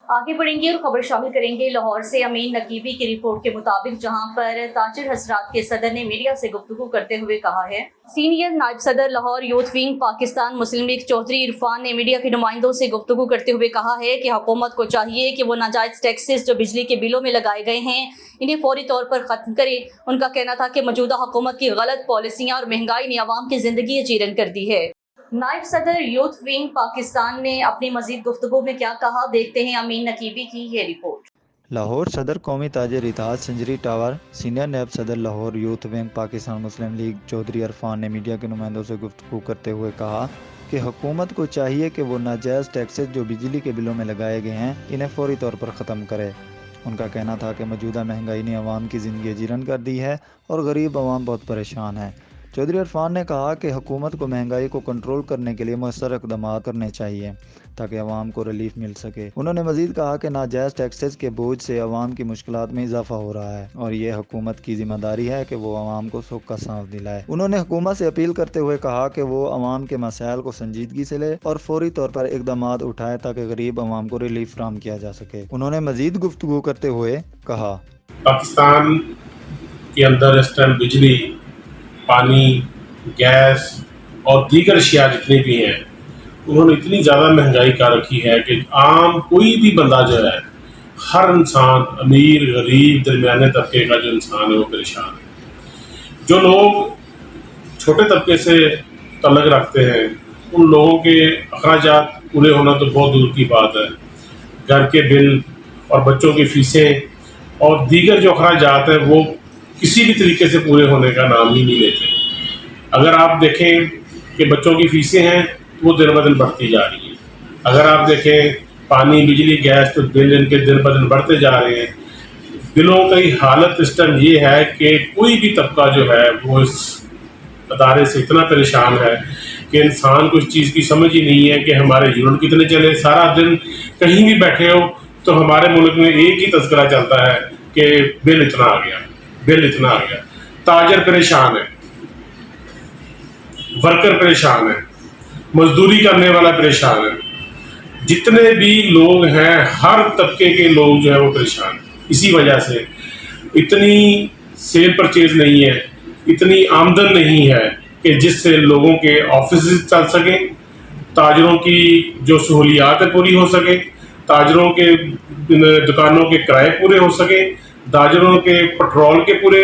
आगे बढ़ेंगे और खबर शामिल करेंगे लाहौर से अमीन नकीबी की रिपोर्ट के मुताबिक, जहां पर ताजिर हजरात के सदर ने मीडिया से गुफ्तगू करते हुए कहा है। सीनियर नायब सदर लाहौर यूथ विंग पाकिस्तान मुस्लिम लीग चौधरी इरफान ने मीडिया के नुमाइंदों से गुफ्तगू करते हुए कहा है कि हुकूमत को चाहिए कि वो नाजायज़ टैक्सेस जो बिजली के बिलों में लगाए गए हैं इन्हें फौरी तौर पर ख़त्म करे। उनका कहना था कि मौजूदा हुकूमत की गलत पॉलिसियाँ और महंगाई ने आवाम की ज़िंदगी अजीरन कर दी है। नायब सदर यूथ विंग पाकिस्तान ने अपनी मजीद गुफ्तगू में क्या कहा, देखते हैं अमीन नकीबी की ये रिपोर्ट। लाहौर सदर कौमी ताजिर इत्तेहाद संजरी टावर सीनियर नायब सदर लाहौर यूथ विंग पाकिस्तान मुस्लिम लीग चौधरी इरफान ने मीडिया के नुमाइंदों से गुफ्तगू करते हुए कहा कि हुकूमत को चाहिए कि वो नाजायज़ टैक्सेस जो बिजली के बिलों में लगाए गए हैं इन्हें फौरी तौर पर ख़त्म करे। उनका कहना था कि मौजूदा महंगाई ने अवाम की ज़िंदगी अजीरन कर दी है और गरीब अवाम बहुत परेशान है। चौधरी इरफान ने कहा कि हुकूमत को महंगाई को कंट्रोल करने के लिए मौसर इक़दाम करने चाहिए ताकि अवाम को रिलीफ मिल सके। उन्होंने मजीद कहा कि नाजायज़ टैक्सेस के बोझ से अवाम की मुश्किलात में इजाफा हो रहा है और ये हुकूमत की जिम्मेदारी है कि वो अवाम को सुख का सांस दिलाए। उन्होंने हुकूमत से अपील करते हुए कहा कि वो अवाम के मसाइल को संजीदगी से ले और फौरी तौर पर इक़दाम उठाए ताकि गरीब अवाम को रिलीफ फराहम किया जा सके। उन्होंने मजीद गुफ्तगू करते हुए कहा, पाकिस्तान के अंदर इस टाइम बिजली, पानी, गैस और दीगर अशिया जितनी भी हैं उन्होंने इतनी ज़्यादा महंगाई कर रखी है कि आम कोई भी बंदा जो है, हर इंसान, अमीर, गरीब, दरमियाने तबके का जो इंसान है वो परेशान है। जो लोग छोटे तबके से तल्लुक़ रखते हैं उन लोगों के अखराजात पूरे होना तो बहुत दूर की बात है। घर के बिल और बच्चों की फ़ीसें और दीगर जो अखराजात हैं वो किसी भी तरीके से पूरे होने का नाम ही नहीं लेते। अगर आप देखें कि बच्चों की फ़ीसें हैं वो दिन ब दिन बढ़ती जा रही है। अगर आप देखें पानी, बिजली, गैस, तो बिल इनके दिन ब दिन बढ़ते जा रहे हैं। बिलों की हालत इस टाइम ये है कि कोई भी तबका जो है वो इस अदारे से इतना परेशान है कि इंसान को इस चीज़ की समझ ही नहीं है कि हमारे यूनिट कितने चले। सारा दिन कहीं भी बैठे हो तो हमारे मुल्क में एक ही तज़किरा चलता है कि बिल इतना आ गया, बिल इतना आ गया। ताजर परेशान है, वर्कर परेशान है, मजदूरी करने वाला परेशान है, जितने भी लोग हैं हर तबके के लोग जो है वो परेशान हैं। इसी वजह से इतनी सेल परचेज नहीं है, इतनी आमदन नहीं है कि जिससे लोगों के ऑफिस चल सकें, ताजरों की जो सहूलियात पूरी हो सके, ताजरों के दुकानों के किराए पूरे हो सके, ताजरों के पेट्रोल के पूरे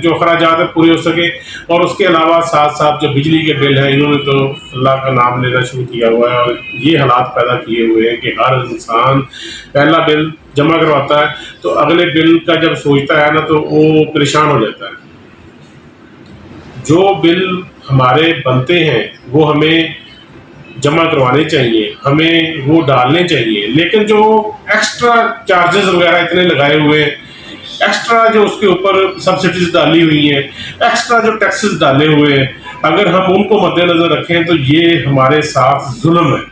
जो अखराजात पूरे हो सके, और उसके अलावा साथ साथ जो बिजली के बिल हैं इन्होंने तो अल्लाह का नाम लेना शुरू किया हुआ है और ये हालात पैदा किए हुए हैं कि हर इंसान पहला बिल जमा करवाता है तो अगले बिल का जब सोचता है ना तो वो परेशान हो जाता है। जो बिल हमारे बनते हैं वो हमें जमा करवाने चाहिए, हमें वो डालने चाहिए, लेकिन जो एक्स्ट्रा चार्जेस वगैरह इतने लगाए हुए हैं, एक्स्ट्रा जो उसके ऊपर सब्सिडीज डाली हुई हैं, एक्स्ट्रा जो टैक्सेस डाले हुए हैं, अगर हम उनको मद्देनज़र रखें तो ये हमारे साथ जुल्म है।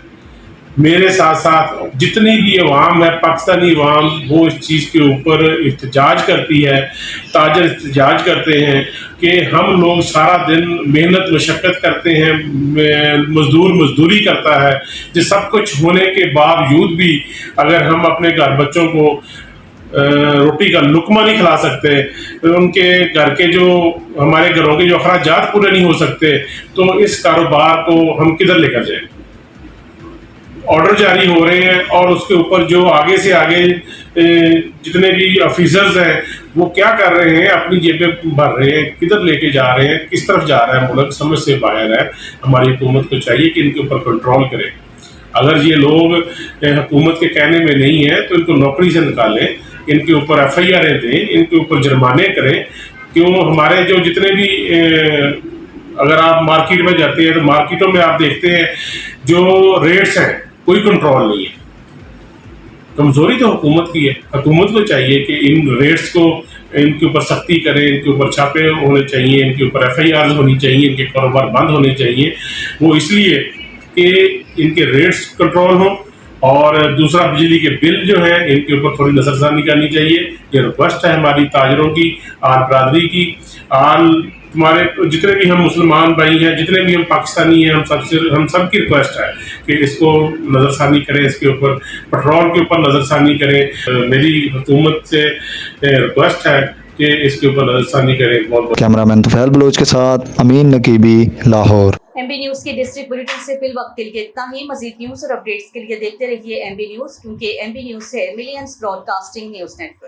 मेरे साथ साथ जितनी भी अवाम है, पाकिस्तानी अवाम, वो इस चीज़ के ऊपर एहतजाज करती है, ताजर एहतजाज करते हैं कि हम लोग सारा दिन मेहनत मशक्क़त करते हैं, मजदूर मजदूरी करता है, जो सब कुछ होने के बावजूद भी अगर हम अपने घर बच्चों को रोटी का लुकमा नहीं खिला सकते, तो उनके घर के जो हमारे घरों के जो अखराजात पूरे नहीं हो सकते, तो इस कारोबार को हम किधर लेकर जाएं। ऑर्डर जारी हो रहे हैं और उसके ऊपर जो आगे से आगे जितने भी ऑफिसर्स हैं वो क्या कर रहे हैं, अपनी जेबें भर रहे हैं, किधर लेके जा रहे हैं, किस तरफ जा रहा है मुल्क, समझ से बाहर है। हमारी हुकूमत को चाहिए कि इनके ऊपर कंट्रोल करें। अगर ये लोग हुकूमत के कहने में नहीं है तो इनको नौकरी से निकालें, इनके ऊपर FIR दें, इनके ऊपर जुर्माने करें। क्यों हमारे जो जितने भी अगर आप मार्केट में जाते हैं तो मार्केटों में आप देखते हैं जो रेट्स हैं कोई कंट्रोल नहीं है। कमज़ोरी तो हुकूमत की है। हुकूमत को चाहिए कि इन रेट्स को, इनके ऊपर सख्ती करें, इनके ऊपर छापे होने चाहिए, इनके ऊपर FIRs होनी चाहिए, इनके कारोबार बंद होने चाहिए। वो इसलिए कि इनके रेट्स कंट्रोल हों और दूसरा बिजली के बिल जो है इनके ऊपर थोड़ी नज़रसानी करनी चाहिए। ये रिक्वेस्ट है हमारी ताजरों की, आल बरादरी की, आल हमारे जितने भी हम मुसलमान भाई हैं, जितने भी हम पाकिस्तानी हैं, हम सब की रिक्वेस्ट है कि इसको नज़रसानी करें, इसके ऊपर पेट्रोल के ऊपर नज़रसानी करें। मेरी हुकूमत से रिक्वेस्ट है कि इसके ऊपर नज़रसानी करें। बहुत बहुत कैमरामैन तुफैल बलोच के साथ अमीन नकीबी, लाहौर। एमबी न्यूज के डिस्ट्रिक्ट बुलेटिन से फिल वक्त के लिए इतना ही। मजीद न्यूज और अपडेट्स के लिए देखते रहिए एमबी न्यूज, क्योंकि एमबी न्यूज है मिलियंस ब्रॉडकास्टिंग न्यूज नेटवर्क।